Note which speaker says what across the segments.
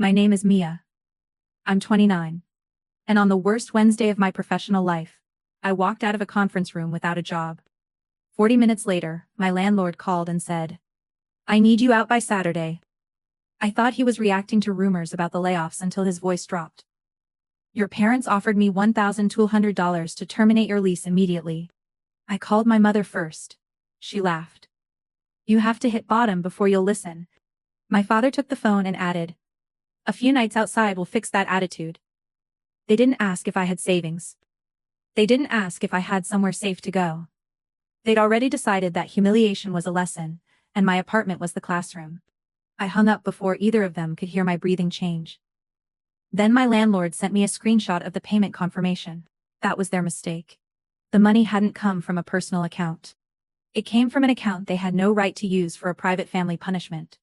Speaker 1: My name is Mia. I'm 29. And on the worst Wednesday of my professional life, I walked out of a conference room without a job. 40 minutes later, my landlord called and said, "I need you out by Saturday." I thought he was reacting to rumors about the layoffs until his voice dropped. "Your parents offered me $1,200 to terminate your lease immediately." I called my mother first. She laughed. "You have to hit bottom before you'll listen." My father took the phone and added, "A few nights outside will fix that attitude." They didn't ask if I had savings. They didn't ask if I had somewhere safe to go. They'd already decided that humiliation was a lesson, and my apartment was the classroom. I hung up before either of them could hear my breathing change. Then my landlord sent me a screenshot of the payment confirmation. That was their mistake. The money hadn't come from a personal account. It came from an account they had no right to use for a private family punishment.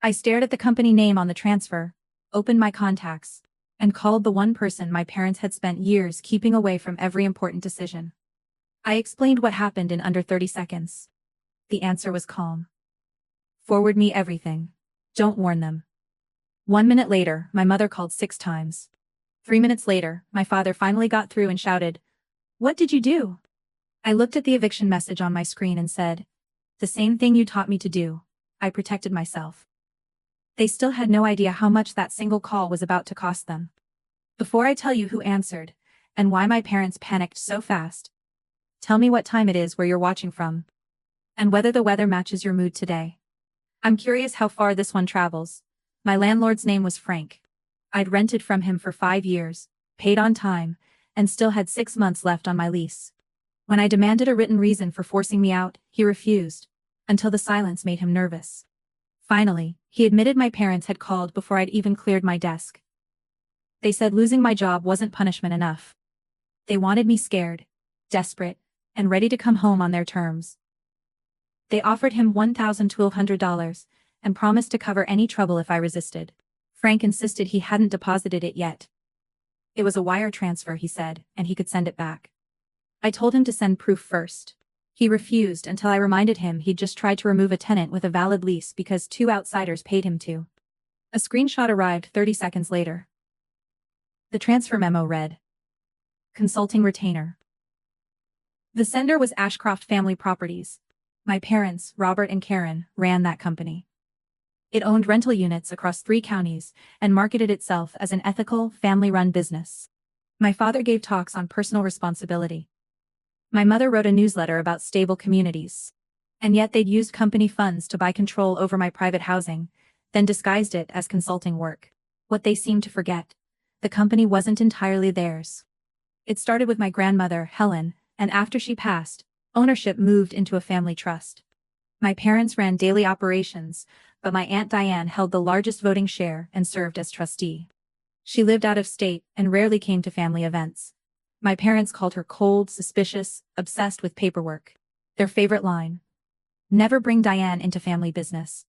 Speaker 1: I stared at the company name on the transfer, opened my contacts, and called the one person my parents had spent years keeping away from every important decision. I explained what happened in under 30 seconds. The answer was calm. "Forward me everything. Don't warn them." 1 minute later, my mother called 6 times. 3 minutes later, my father finally got through and shouted, "What did you do?" I looked at the eviction message on my screen and said, "The same thing you taught me to do. I protected myself." They still had no idea how much that single call was about to cost them. Before I tell you who answered, and why my parents panicked so fast, tell me what time it is where you're watching from, and whether the weather matches your mood today. I'm curious how far this one travels. My landlord's name was Frank. I'd rented from him for 5 years, paid on time, and still had 6 months left on my lease. When I demanded a written reason for forcing me out, he refused, until the silence made him nervous. Finally, he admitted my parents had called before I'd even cleared my desk. They said losing my job wasn't punishment enough. They wanted me scared, desperate, and ready to come home on their terms. They offered him $1,200 and promised to cover any trouble if I resisted. Frank insisted he hadn't deposited it yet. It was a wire transfer, he said, and he could send it back. I told him to send proof first. He refused until I reminded him he'd just tried to remove a tenant with a valid lease because 2 outsiders paid him to. A screenshot arrived 30 seconds later. The transfer memo read, "Consulting retainer." The sender was Ashcroft Family Properties. My parents, Robert and Karen, ran that company. It owned rental units across 3 counties and marketed itself as an ethical, family-run business. My father gave talks on personal responsibility. My mother wrote a newsletter about stable communities. And yet they'd used company funds to buy control over my private housing, then disguised it as consulting work. What they seemed to forget, the company wasn't entirely theirs. It started with my grandmother, Helen, and after she passed, ownership moved into a family trust. My parents ran daily operations, but my Aunt Diane held the largest voting share and served as trustee. She lived out of state and rarely came to family events. My parents called her cold, suspicious, obsessed with paperwork. Their favorite line: "Never bring Diane into family business."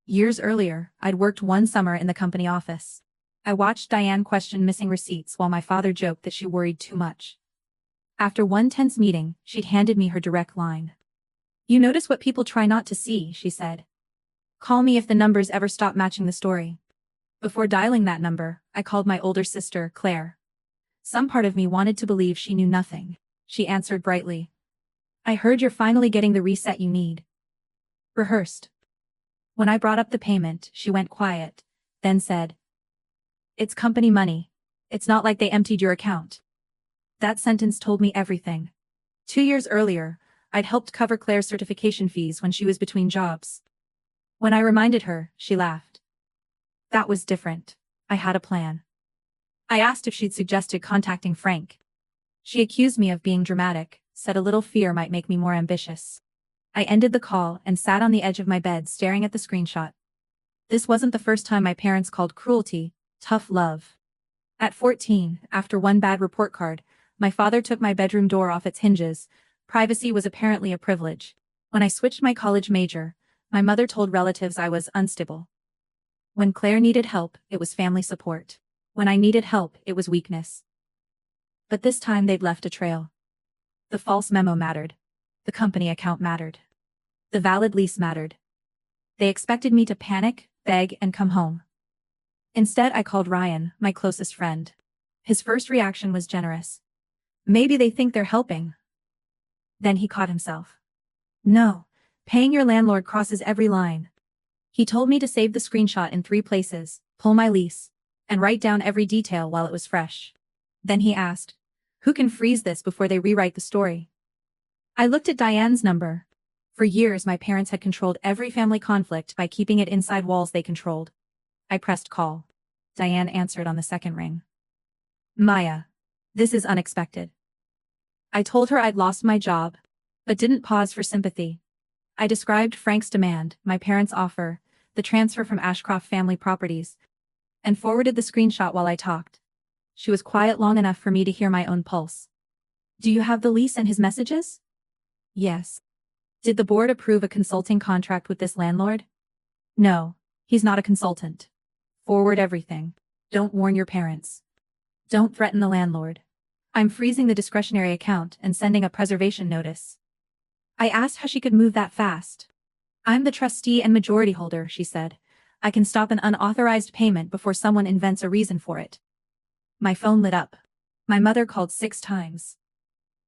Speaker 1: Years earlier, I'd worked one summer in the company office. I watched Diane question missing receipts while my father joked that she worried too much. After one tense meeting, she'd handed me her direct line. "You notice what people try not to see," she said. "Call me if the numbers ever stop matching the story." Before dialing that number, I called my older sister, Claire. Some part of me wanted to believe she knew nothing. She answered brightly, "I heard you're finally getting the reset you need." Rehearsed. When I brought up the payment, she went quiet, then said, "It's company money. It's not like they emptied your account." That sentence told me everything. 2 years earlier, I'd helped cover Claire's certification fees when she was between jobs. When I reminded her, she laughed. That was different. I had a plan. I asked if she'd suggested contacting Frank. She accused me of being dramatic, said a little fear might make me more ambitious. I ended the call and sat on the edge of my bed staring at the screenshot. This wasn't the first time my parents called cruelty tough love. At 14, after one bad report card, my father took my bedroom door off its hinges. Privacy was apparently a privilege. When I switched my college major, my mother told relatives I was unstable. When Claire needed help, it was family support. When I needed help, it was weakness. But this time they'd left a trail. The false memo mattered. The company account mattered. The valid lease mattered. They expected me to panic, beg, and come home. Instead, I called Ryan, my closest friend. His first reaction was generous. Maybe they think they're helping. Then he caught himself. No, paying your landlord crosses every line. He told me to save the screenshot in 3 places, pull my lease, and write down every detail while it was fresh. Then he asked, who can freeze this before they rewrite the story? I looked at Diane's number. For years, my parents had controlled every family conflict by keeping it inside walls they controlled. I pressed call. Diane answered on the second ring. Maya. This is unexpected. I told her I'd lost my job, but didn't pause for sympathy. I described Frank's demand, my parents' offer, the transfer from Ashcroft Family Properties, and forwarded the screenshot while I talked. She was quiet long enough for me to hear my own pulse. Do you have the lease and his messages? Yes. Did the board approve a consulting contract with this landlord? No, he's not a consultant. Forward everything. Don't warn your parents. Don't threaten the landlord. I'm freezing the discretionary account and sending a preservation notice. I asked how she could move that fast. I'm the trustee and majority holder, she said. I can stop an unauthorized payment before someone invents a reason for it. My phone lit up. My mother called 6 times.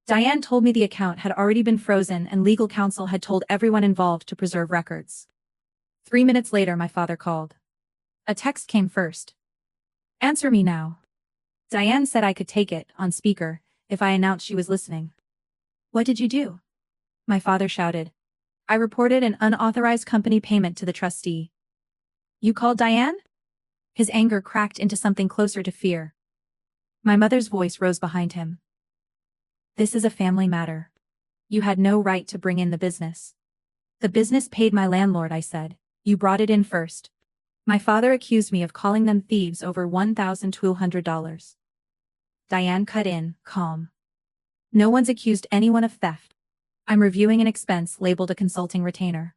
Speaker 1: Diane told me the account had already been frozen and legal counsel had told everyone involved to preserve records. 3 minutes later, my father called. A text came first. Answer me now. Diane said I could take it, on speaker, if I announced she was listening. What did you do? My father shouted. I reported an unauthorized company payment to the trustee. You called Diane? His anger cracked into something closer to fear. My mother's voice rose behind him. This is a family matter. You had no right to bring in the business. The business paid my landlord, I said. You brought it in first. My father accused me of calling them thieves over $1,200. Diane cut in, calm. No one's accused anyone of theft. I'm reviewing an expense labeled a consulting retainer.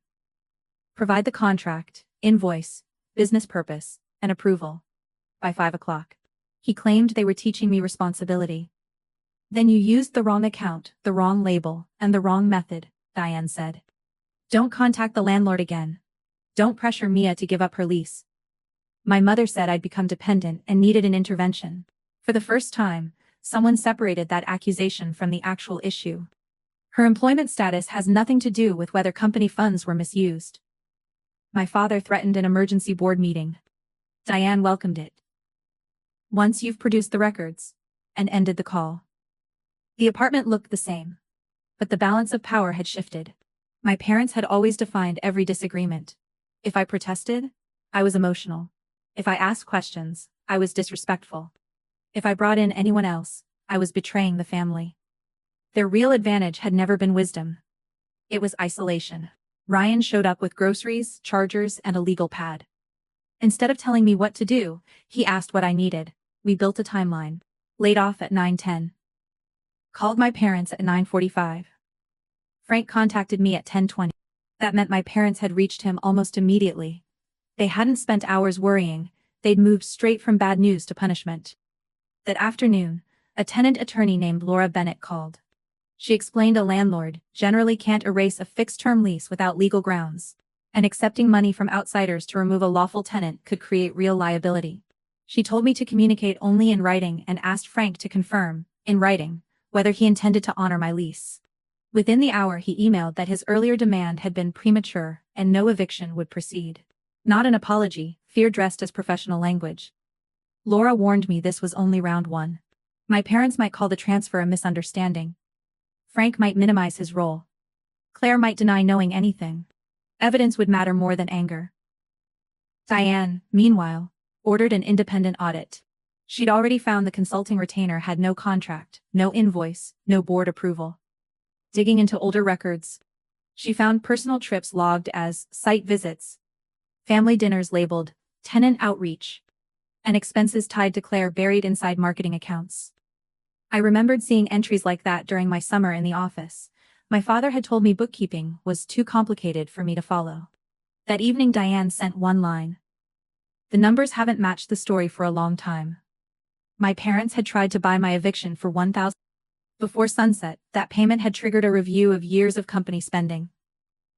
Speaker 1: Provide the contract, invoice, business purpose, and approval. By 5 o'clock. He claimed they were teaching me responsibility. Then you used the wrong account, the wrong label, and the wrong method, Diane said. Don't contact the landlord again. Don't pressure Mia to give up her lease. My mother said I'd become dependent and needed an intervention. For the first time, someone separated that accusation from the actual issue. Her employment status has nothing to do with whether company funds were misused. My father threatened an emergency board meeting. Diane welcomed it. Once you've produced the records, and ended the call. The apartment looked the same. But the balance of power had shifted. My parents had always defined every disagreement. If I protested, I was emotional. If I asked questions, I was disrespectful. If I brought in anyone else, I was betraying the family. Their real advantage had never been wisdom. It was isolation. Ryan showed up with groceries, chargers, and a legal pad. Instead of telling me what to do, he asked what I needed. We built a timeline. Laid off at 9:10. Called my parents at 9:45. Frank contacted me at 10:20. That meant my parents had reached him almost immediately. They hadn't spent hours worrying, they'd moved straight from bad news to punishment. That afternoon, a tenant attorney named Laura Bennett called. She explained a landlord generally can't erase a fixed-term lease without legal grounds, and accepting money from outsiders to remove a lawful tenant could create real liability. She told me to communicate only in writing and asked Frank to confirm, in writing, whether he intended to honor my lease. Within the hour he emailed that his earlier demand had been premature and no eviction would proceed. Not an apology, fear dressed as professional language. Laura warned me this was only round 1. My parents might call the transfer a misunderstanding. Frank might minimize his role. Claire might deny knowing anything. Evidence would matter more than anger. Diane, meanwhile, ordered an independent audit. She'd already found the consulting retainer had no contract, no invoice, no board approval. Digging into older records, she found personal trips logged as site visits, family dinners labeled tenant outreach, and expenses tied to Claire buried inside marketing accounts. I remembered seeing entries like that during my summer in the office. My father had told me bookkeeping was too complicated for me to follow. That evening Diane sent one line. The numbers haven't matched the story for a long time. My parents had tried to buy my eviction for $1,000. Before sunset, that payment had triggered a review of years of company spending.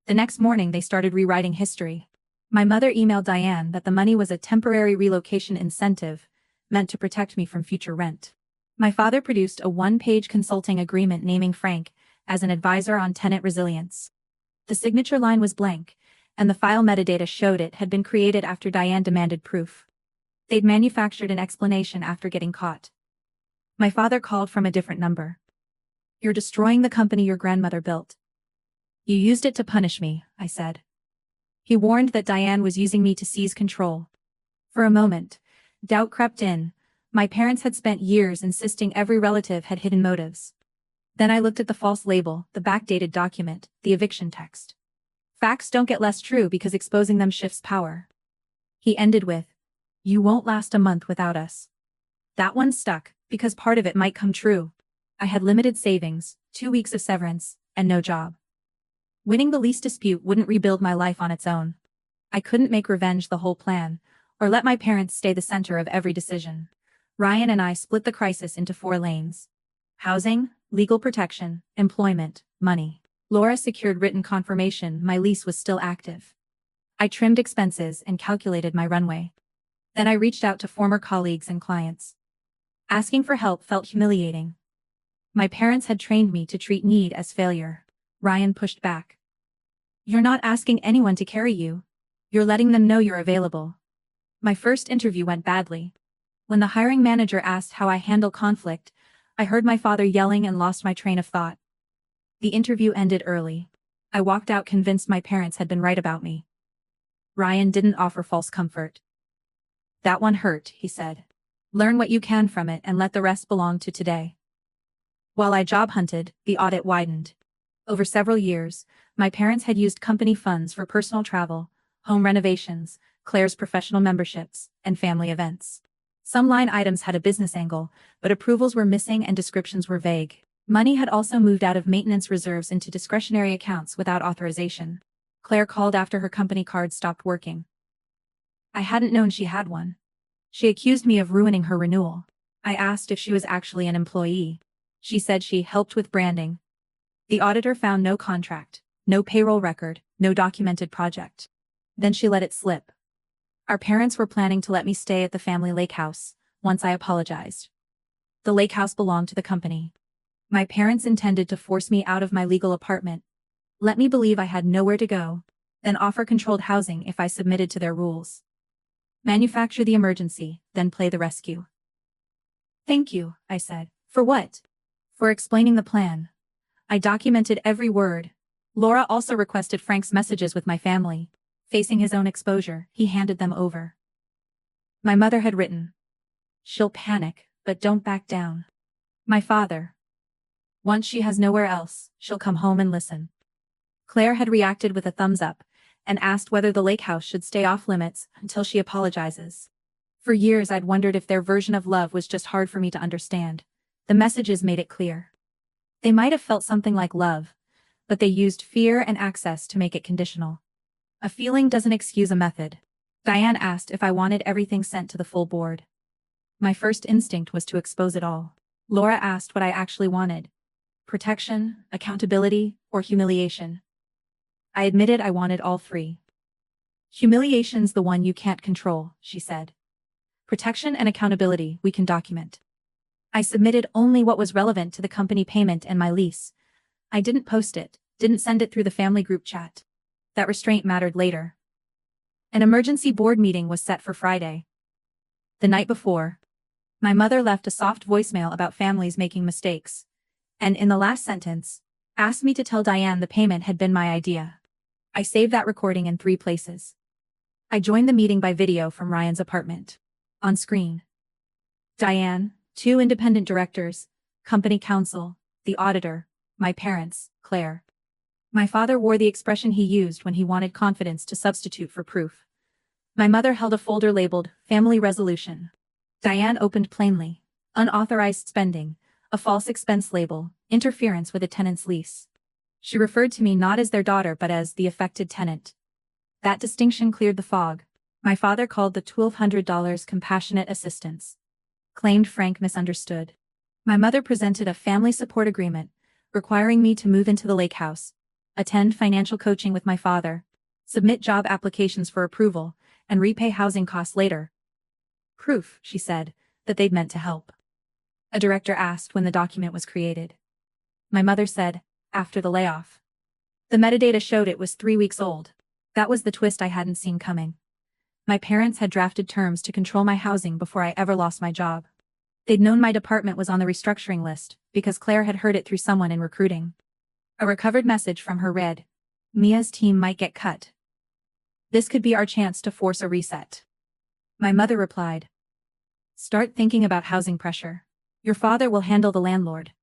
Speaker 1: The next morning they started rewriting history. My mother emailed Diane that the money was a temporary relocation incentive, meant to protect me from future rent. My father produced a one-page consulting agreement naming Frank as an advisor on tenant resilience. The signature line was blank, and the file metadata showed it had been created after Diane demanded proof. They'd manufactured an explanation after getting caught. My father called from a different number. "You're destroying the company your grandmother built." "You used it to punish me," I said. He warned that Diane was using me to seize control. For a moment, doubt crept in. My parents had spent years insisting every relative had hidden motives. Then I looked at the false label, the backdated document, the eviction text. Facts don't get less true because exposing them shifts power. He ended with, "You won't last a month without us." That one stuck, because part of it might come true. I had limited savings, 2 weeks of severance, and no job. Winning the lease dispute wouldn't rebuild my life on its own. I couldn't make revenge the whole plan, or let my parents stay the center of every decision. Ryan and I split the crisis into 4 lanes. Housing, legal protection, employment, money. Laura secured written confirmation my lease was still active. I trimmed expenses and calculated my runway. Then I reached out to former colleagues and clients. Asking for help felt humiliating. My parents had trained me to treat need as failure. Ryan pushed back. "You're not asking anyone to carry you. You're letting them know you're available." My first interview went badly. When the hiring manager asked how I handle conflict, I heard my father yelling and lost my train of thought. The interview ended early. I walked out convinced my parents had been right about me. Ryan didn't offer false comfort. "That one hurt," he said. "Learn what you can from it and let the rest belong to today." While I job hunted, the audit widened. Over several years, my parents had used company funds for personal travel, home renovations, Claire's professional memberships, and family events. Some line items had a business angle, but approvals were missing and descriptions were vague. Money had also moved out of maintenance reserves into discretionary accounts without authorization. Claire called after her company card stopped working. I hadn't known she had one. She accused me of ruining her renewal. I asked if she was actually an employee. She said she helped with branding. The auditor found no contract, no payroll record, no documented project. Then she let it slip. Our parents were planning to let me stay at the family lake house, once I apologized. The lake house belonged to the company. My parents intended to force me out of my legal apartment, let me believe I had nowhere to go, then offer controlled housing if I submitted to their rules. Manufacture the emergency, then play the rescue. "Thank you," I said. "For what?" "For explaining the plan. I documented every word." Laura also requested Frank's messages with my family. Facing his own exposure, he handed them over. My mother had written, "She'll panic, but don't back down." My father, "Once she has nowhere else, she'll come home and listen." Claire had reacted with a thumbs up and asked whether the lake house should stay off limits until she apologizes. For years I'd wondered if their version of love was just hard for me to understand. The messages made it clear. They might have felt something like love, but they used fear and access to make it conditional. A feeling doesn't excuse a method. Diane asked if I wanted everything sent to the full board. My first instinct was to expose it all. Laura asked what I actually wanted. Protection, accountability, or humiliation. I admitted I wanted all 3. "Humiliation's the one you can't control," she said. "Protection and accountability we can document." I submitted only what was relevant to the company payment and my lease. I didn't post it, didn't send it through the family group chat. That restraint mattered later. An emergency board meeting was set for Friday. The night before, my mother left a soft voicemail about families making mistakes, and in the last sentence, asked me to tell Diane the payment had been my idea. I saved that recording in 3 places. I joined the meeting by video from Ryan's apartment. On screen, Diane, 2 independent directors, company counsel, the auditor, my parents, Claire. My father wore the expression he used when he wanted confidence to substitute for proof. My mother held a folder labeled Family Resolution. Diane opened plainly, unauthorized spending, a false expense label, interference with a tenant's lease. She referred to me not as their daughter but as the affected tenant. That distinction cleared the fog. My father called the $1,200 compassionate assistance. Claimed Frank misunderstood. My mother presented a family support agreement, requiring me to move into the lake house, attend financial coaching with my father, Submit job applications for approval, and repay housing costs later. Proof, she said, that they'd meant to help. A director asked when the document was created. My mother said, after the layoff. The metadata showed it was 3 weeks old. That was the twist I hadn't seen coming. My parents had drafted terms to control my housing before I ever lost my job. They'd known my department was on the restructuring list because Claire had heard it through someone in recruiting. A recovered message from her read, "Mia's team might get cut. This could be our chance to force a reset." My mother replied, "Start thinking about housing pressure. Your father will handle the landlord."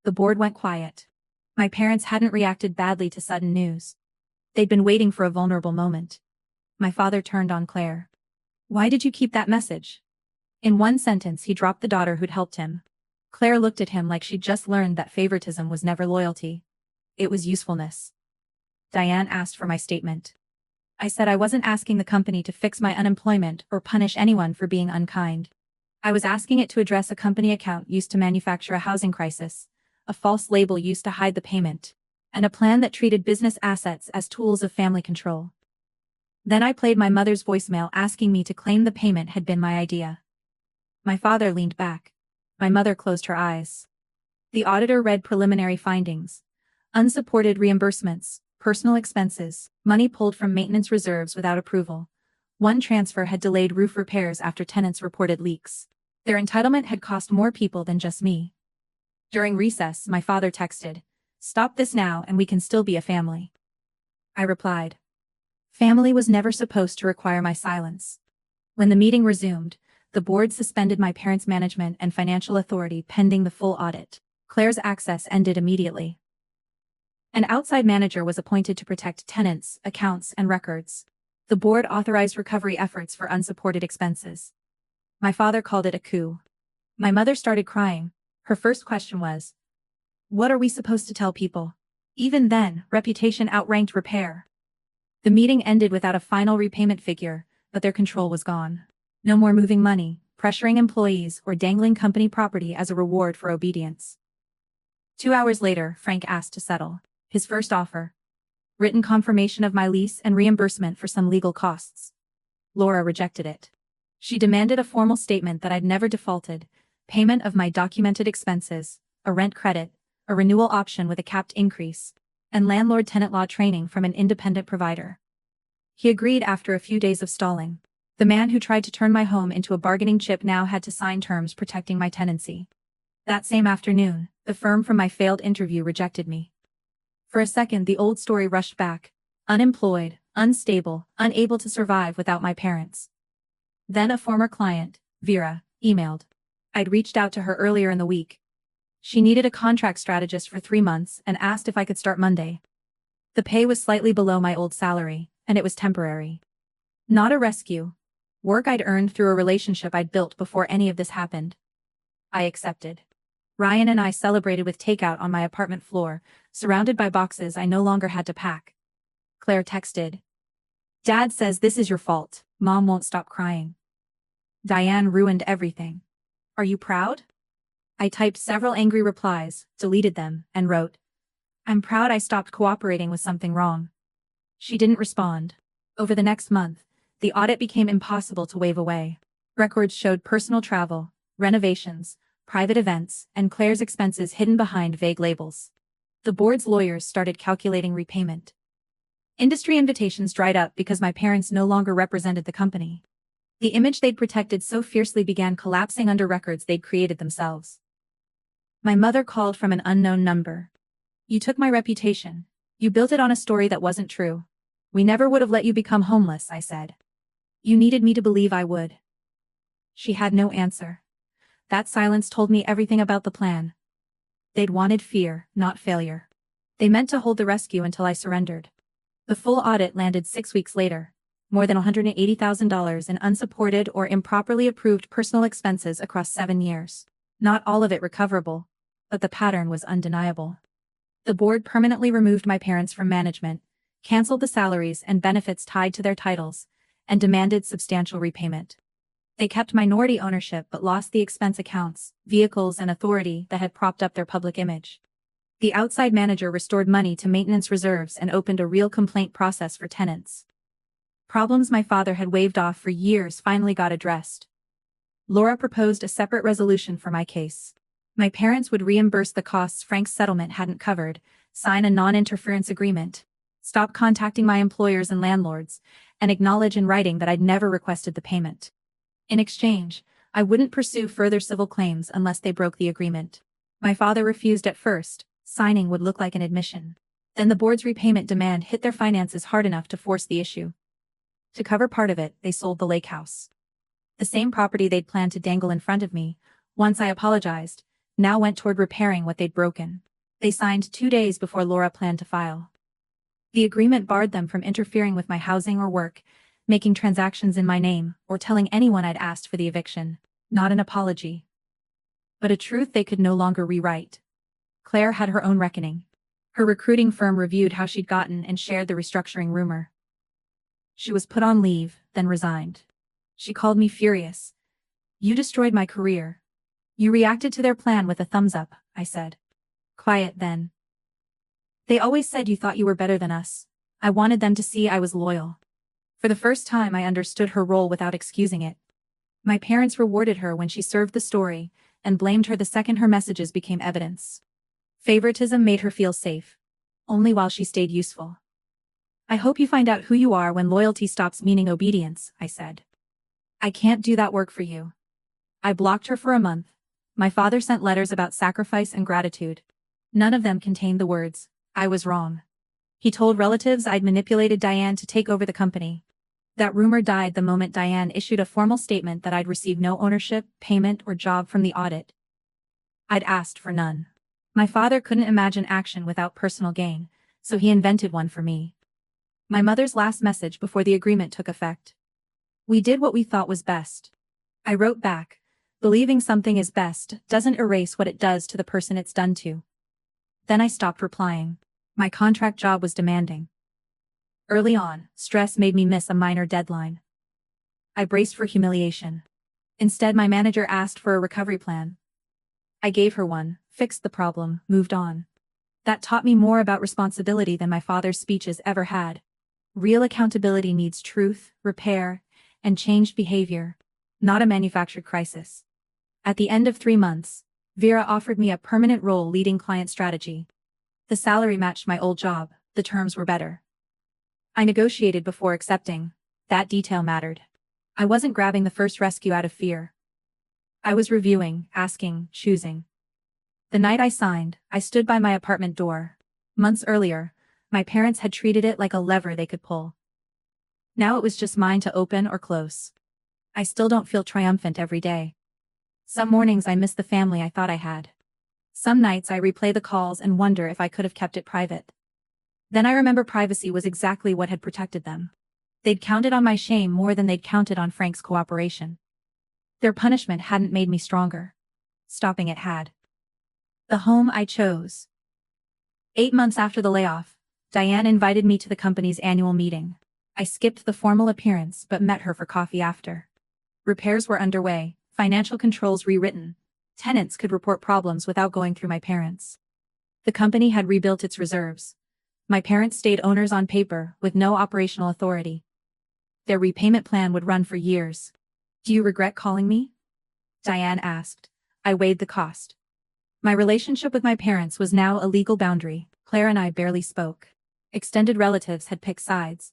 Speaker 1: The board went quiet. My parents hadn't reacted badly to sudden news. They'd been waiting for a vulnerable moment. My father turned on Claire. "Why did you keep that message?" In one sentence he dropped the daughter who'd helped him. Claire looked at him like she'd just learned that favoritism was never loyalty. It was usefulness. Diane asked for my statement. I said I wasn't asking the company to fix my unemployment or punish anyone for being unkind. I was asking it to address a company account used to manufacture a housing crisis, a false label used to hide the payment, and a plan that treated business assets as tools of family control. Then I played my mother's voicemail asking me to claim the payment had been my idea. My father leaned back. My mother closed her eyes. The auditor read preliminary findings. Unsupported reimbursements, personal expenses, money pulled from maintenance reserves without approval. One transfer had delayed roof repairs after tenants reported leaks. Their entitlement had cost more people than just me. During recess, my father texted, "Stop this now and we can still be a family." I replied, "Family was never supposed to require my silence." When the meeting resumed, the board suspended my parents' management and financial authority pending the full audit. Claire's access ended immediately. An outside manager was appointed to protect tenants, accounts, and records. The board authorized recovery efforts for unsupported expenses. My father called it a coup. My mother started crying. Her first question was, "What are we supposed to tell people?" Even then, reputation outranked repair. The meeting ended without a final repayment figure, but their control was gone. No more moving money, pressuring employees, or dangling company property as a reward for obedience. 2 hours later, Frank asked to settle. His first offer. Written confirmation of my lease and reimbursement for some legal costs. Laura rejected it. She demanded a formal statement that I'd never defaulted, payment of my documented expenses, a rent credit, a renewal option with a capped increase, and landlord-tenant law training from an independent provider. He agreed after a few days of stalling. The man who tried to turn my home into a bargaining chip now had to sign terms protecting my tenancy. That same afternoon, the firm from my failed interview rejected me. For a second the old story rushed back. Unemployed, unstable, unable to survive without my parents. Then a former client, Vera, emailed. I'd reached out to her earlier in the week. She needed a contract strategist for 3 months and asked if I could start Monday. The pay was slightly below my old salary, and it was temporary. Not a rescue. Work I'd earned through a relationship I'd built before any of this happened. I accepted. Ryan and I celebrated with takeout on my apartment floor, surrounded by boxes I no longer had to pack. Claire texted, "Dad says this is your fault. Mom won't stop crying." Diane ruined everything. "Are you proud?" I typed several angry replies, deleted them, and wrote, "I'm proud I stopped cooperating with something wrong." She didn't respond. Over the next month, the audit became impossible to wave away. Records showed personal travel, renovations, private events, and Claire's expenses hidden behind vague labels. The board's lawyers started calculating repayment. Industry invitations dried up because my parents no longer represented the company. The image they'd protected so fiercely began collapsing under records they'd created themselves. My mother called from an unknown number. "You took my reputation. You built it on a story that wasn't true. We never would have let you become homeless," I said. "You needed me to believe I would." She had no answer. That silence told me everything about the plan. They'd wanted fear, not failure. They meant to hold the rescue until I surrendered. The full audit landed 6 weeks later. More than $180,000 in unsupported or improperly approved personal expenses across 7 years. Not all of it recoverable, but the pattern was undeniable. The board permanently removed my parents from management, canceled the salaries and benefits tied to their titles, and demanded substantial repayment. They kept minority ownership but lost the expense accounts, vehicles, and authority that had propped up their public image. The outside manager restored money to maintenance reserves and opened a real complaint process for tenants. Problems my father had waved off for years finally got addressed. Laura proposed a separate resolution for my case. My parents would reimburse the costs Frank's settlement hadn't covered, sign a non-interference agreement, stop contacting my employers and landlords, and acknowledge in writing that I'd never requested the payment. In exchange, I wouldn't pursue further civil claims unless they broke the agreement. My father refused at first. Signing would look like an admission. Then the board's repayment demand hit their finances hard enough to force the issue. To cover part of it, they sold the lake house. The same property they'd planned to dangle in front of me, once I apologized, now went toward repairing what they'd broken. They signed 2 days before Laura planned to file. The agreement barred them from interfering with my housing or work, making transactions in my name, or telling anyone I'd asked for the eviction. Not an apology, but a truth they could no longer rewrite. Claire had her own reckoning. Her recruiting firm reviewed how she'd gotten and shared the restructuring rumor. She was put on leave, then resigned. She called me furious. "You destroyed my career." "You reacted to their plan with a thumbs up," I said. "Quiet then." "They always said you thought you were better than us." I wanted them to see I was loyal. For the first time I understood her role without excusing it. My parents rewarded her when she served the story, and blamed her the second her messages became evidence. Favoritism made her feel safe. Only while she stayed useful. "I hope you find out who you are when loyalty stops meaning obedience," I said. "I can't do that work for you." I blocked her for a month. My father sent letters about sacrifice and gratitude. None of them contained the words, "I was wrong." He told relatives I'd manipulated Diane to take over the company. That rumor died the moment Diane issued a formal statement that I'd received no ownership, payment, or job from the audit. I'd asked for none. My father couldn't imagine action without personal gain, so he invented one for me. My mother's last message before the agreement took effect. "We did what we thought was best." I wrote back, "Believing something is best doesn't erase what it does to the person it's done to." Then I stopped replying. My contract job was demanding. Early on, stress made me miss a minor deadline. I braced for humiliation. Instead, my manager asked for a recovery plan. I gave her one, fixed the problem, moved on. That taught me more about responsibility than my father's speeches ever had. Real accountability needs truth, repair, and changed behavior, not a manufactured crisis. At the end of 3 months, Vera offered me a permanent role leading client strategy. The salary matched my old job, the terms were better. I negotiated before accepting. That detail mattered. I wasn't grabbing the first rescue out of fear. I was reviewing, asking, choosing. The night I signed, I stood by my apartment door. Months earlier, my parents had treated it like a lever they could pull. Now it was just mine to open or close. I still don't feel triumphant every day. Some mornings I miss the family I thought I had. Some nights I replay the calls and wonder if I could have kept it private. Then I remember privacy was exactly what had protected them. They'd counted on my shame more than they'd counted on Frank's cooperation. Their punishment hadn't made me stronger. Stopping it had. The home I chose. 8 months after the layoff, Diane invited me to the company's annual meeting. I skipped the formal appearance but met her for coffee after. Repairs were underway, financial controls rewritten. Tenants could report problems without going through my parents. The company had rebuilt its reserves. My parents stayed owners on paper, with no operational authority. Their repayment plan would run for years. "Do you regret calling me?" Diane asked. I weighed the cost. My relationship with my parents was now a legal boundary. Claire and I barely spoke. Extended relatives had picked sides.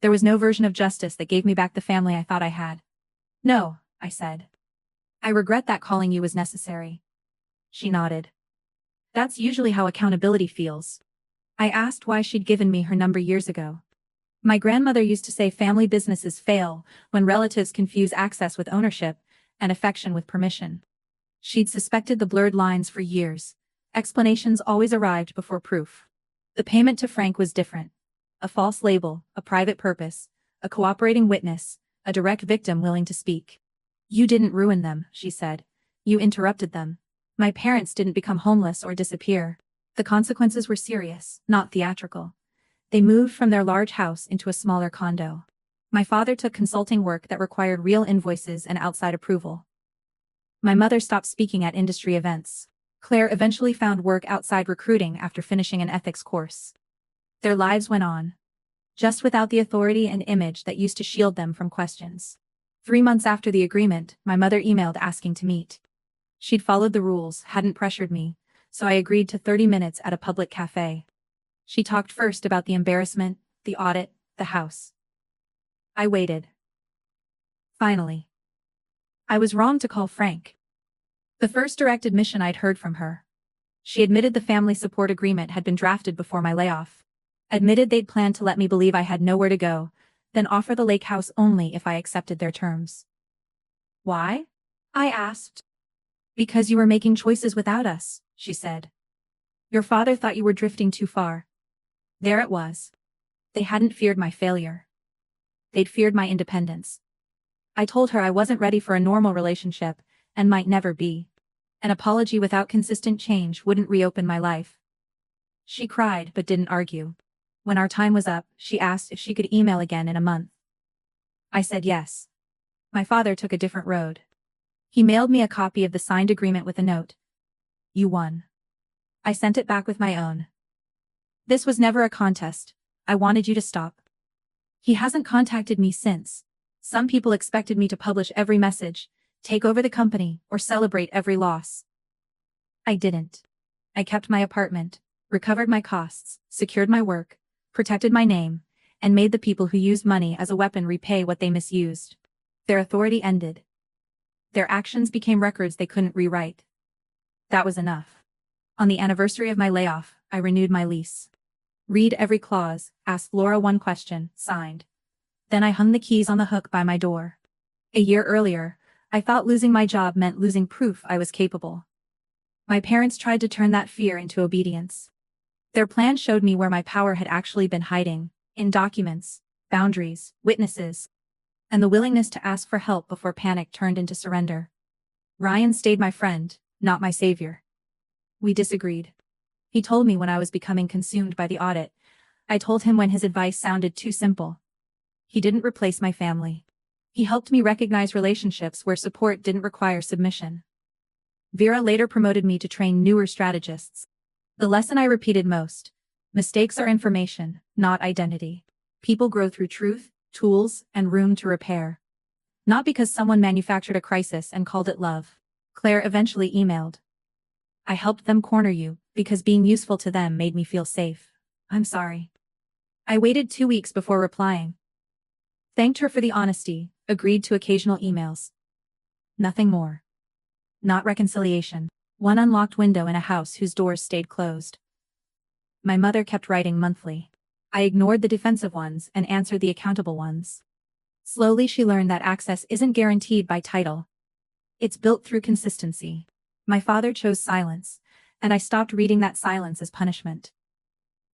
Speaker 1: There was no version of justice that gave me back the family I thought I had. "No," I said. "I regret that calling you was necessary." She nodded. "That's usually how accountability feels." I asked why she'd given me her number years ago. My grandmother used to say family businesses fail when relatives confuse access with ownership and affection with permission. She'd suspected the blurred lines for years. Explanations always arrived before proof. The payment to Frank was different. A false label, a private purpose, a cooperating witness, a direct victim willing to speak. "You didn't ruin them," she said. "You interrupted them." My parents didn't become homeless or disappear. The consequences were serious, not theatrical. They moved from their large house into a smaller condo. My father took consulting work that required real invoices and outside approval. My mother stopped speaking at industry events. Claire eventually found work outside recruiting after finishing an ethics course. Their lives went on, just without the authority and image that used to shield them from questions. 3 months after the agreement, my mother emailed asking to meet. She'd followed the rules, hadn't pressured me, so I agreed to 30 minutes at a public cafe. She talked first about the embarrassment, the audit, the house. I waited. Finally. I was wrong to call Frank. The first direct admission I'd heard from her. She admitted the family support agreement had been drafted before my layoff. Admitted they'd planned to let me believe I had nowhere to go, then offer the lake house only if I accepted their terms. Why? I asked. Because you were making choices without us, she said. Your father thought you were drifting too far. There it was. They hadn't feared my failure. They'd feared my independence. I told her I wasn't ready for a normal relationship, and might never be. An apology without consistent change wouldn't reopen my life. She cried but didn't argue. When our time was up, she asked if she could email again in a month. I said yes. My father took a different road. He mailed me a copy of the signed agreement with a note. You won. I sent it back with my own. This was never a contest. I wanted you to stop. He hasn't contacted me since. Some people expected me to publish every message, take over the company, or celebrate every loss. I didn't. I kept my apartment, recovered my costs, secured my work, protected my name, and made the people who used money as a weapon repay what they misused. Their authority ended. Their actions became records they couldn't rewrite. That was enough. On the anniversary of my layoff, I renewed my lease. Read every clause, asked Laura one question, signed. Then I hung the keys on the hook by my door. A year earlier, I thought losing my job meant losing proof I was capable. My parents tried to turn that fear into obedience. Their plan showed me where my power had actually been hiding, in documents, boundaries, witnesses, and the willingness to ask for help before panic turned into surrender. Ryan stayed my friend, not my savior. We disagreed. He told me when I was becoming consumed by the audit. I told him when his advice sounded too simple. He didn't replace my family. He helped me recognize relationships where support didn't require submission. Vera later promoted me to train newer strategists. The lesson I repeated most: mistakes are information, not identity. People grow through truth, tools, and room to repair. Not because someone manufactured a crisis and called it love. Claire eventually emailed. I helped them corner you, because being useful to them made me feel safe. I'm sorry. I waited 2 weeks before replying. Thanked her for the honesty, agreed to occasional emails. Nothing more. Not reconciliation. One unlocked window in a house whose doors stayed closed. My mother kept writing monthly. I ignored the defensive ones and answered the accountable ones. Slowly she learned that access isn't guaranteed by title. It's built through consistency. My father chose silence, and I stopped reading that silence as punishment.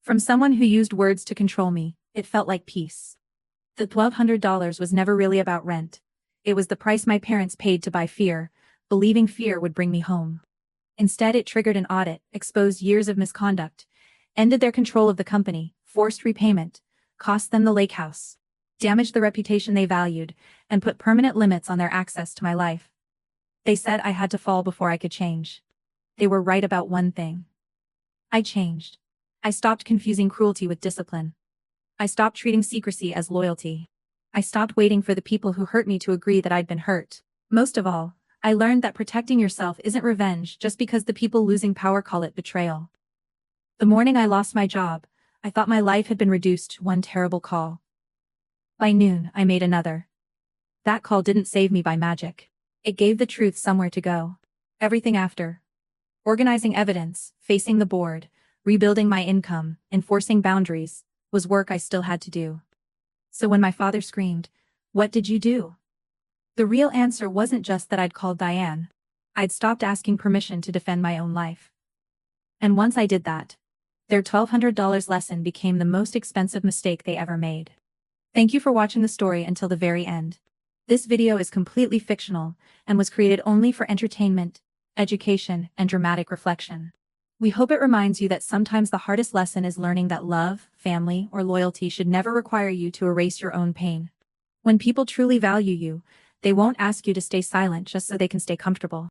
Speaker 1: From someone who used words to control me, it felt like peace. The $1,200 was never really about rent. It was the price my parents paid to buy fear, believing fear would bring me home. Instead, it triggered an audit, exposed years of misconduct, ended their control of the company, forced repayment, cost them the lake house, damaged the reputation they valued, and put permanent limits on their access to my life. They said I had to fall before I could change. They were right about one thing. I changed. I stopped confusing cruelty with discipline. I stopped treating secrecy as loyalty. I stopped waiting for the people who hurt me to agree that I'd been hurt. Most of all, I learned that protecting yourself isn't revenge just because the people losing power call it betrayal. The morning I lost my job, I thought my life had been reduced to one terrible call. By noon, I made another. That call didn't save me by magic. It gave the truth somewhere to go. Everything after. Organizing evidence, facing the board, rebuilding my income, enforcing boundaries, was work I still had to do. So when my father screamed, "What did you do?" the real answer wasn't just that I'd called Diane. I'd stopped asking permission to defend my own life. And once I did that, their $1,200 lesson became the most expensive mistake they ever made. Thank you for watching the story until the very end. This video is completely fictional and was created only for entertainment, education, and dramatic reflection. We hope it reminds you that sometimes the hardest lesson is learning that love, family, or loyalty should never require you to erase your own pain. When people truly value you, they won't ask you to stay silent just so they can stay comfortable.